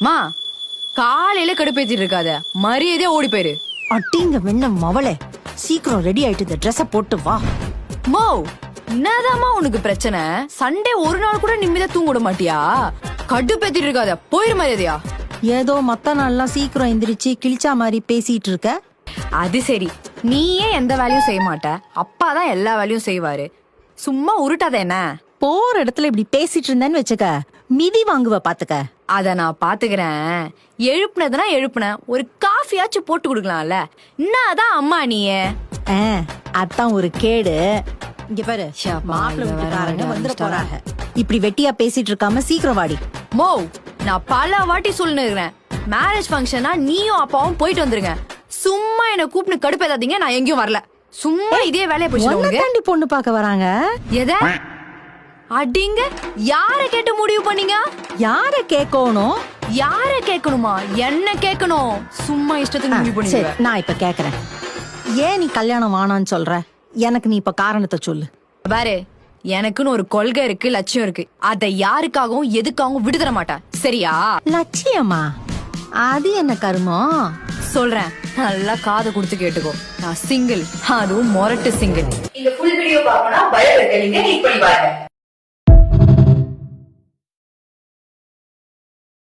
மா காலையில கடுப்பேத்திட்டு இருக்காத, மரியாதையா ஓடி போயிரு. அட்டிங்க வெண்ண மவளே, சீக்கிரம் ரெடி ஆயிட்டு இந்த ட்ரெஸ்ஸ போட்டு வா. மோ என்னதாம்மா உனக்கு பிரச்சனை? சண்டே ஒரு நாள் கூட நிம்மதியா தூங்க விட மாட்டியா? கடுப்பேத்திட்டு இருக்காத, போயிரு மரியாதையா. ஏதோ மத்த நாள்லாம் சீக்கிரம் எந்திரிச்சு கிழிச்சா மாதிரி பேசிட்டு இருக்க. அது சரி, நீயே எந்த வேலையும் செய்ய மாட்ட, அப்பாதான் எல்லா வேலையும் செய்வாரு. சும்மா உருட்டாத என்ன. போற இடத்துல இப்படி பேசிட்டு இருந்தேன்னு வச்சுக்க, மிதி வாங்குவ பாத்துக்க. அத நான் பாத்துக்கிறேன். எழுப்புனதுனா எழுப்புன, ஒரு காஃபியாச்சும் போட்டு குடுக்கலாம்ல. என்னதான் அம்மா நீயே? அதான் ஒரு கேடு. இங்க பாரு, மாப்பிள்ளை வீட்டுக்காரங்க வந்துட போறாங்க. இப்படி வெட்டியா பேசிட்டு இருக்காம சீக்கிரம் வாடி. மோ நான் பல வாட்டி சொல்லிருக்கிறேன், மேரேஜ் ஃபங்க்ஷனா நீயும் அப்பாவும் போயிட்டு வந்துருங்க. சும்மா என்ன கூப்பிட்டு கடுப்பேதாதீங்க, நான் எங்கேயும் வரல. சும்மா இதே வேலையை போச்சு. தாண்டி பொண்ணு பார்க்க வராங்க. எத அடிங்க? யார கேட்டு முடிவு பண்ணீங்க? யார கேட்கணும்? யார கேட்கணுமா? என்ன கேட்கணும்? சும்மா இஷ்டத்துக்கு முடிவு பண்ணீங்க. நான் இப்ப கேக்குறேன், ஏன் நீ கல்யாணம் வானான்னு சொல்ற? எனக்கு நீ இப்ப காரணத்தை சொல்லு. பாரு, எனக்குன்னு ஒரு கொள்கை இருக்கு, லட்சியம் இருக்கு. அதை யாருக்காகவும் எதுக்காகவும் விடுதர மாட்டேன், சரியா? லட்சியமா? அது என்ன கருமம்? சொல்றேன், நல்லா காது கொடுத்து கேட்டுக்கோ. நான் சிங்கிள், அதுவும் மொரட்டு சிங்கிள். இந்த ஃபுல் வீடியோ பார்க்கணும்னா பயோல கிளிக் பண்ணி பாருங்க.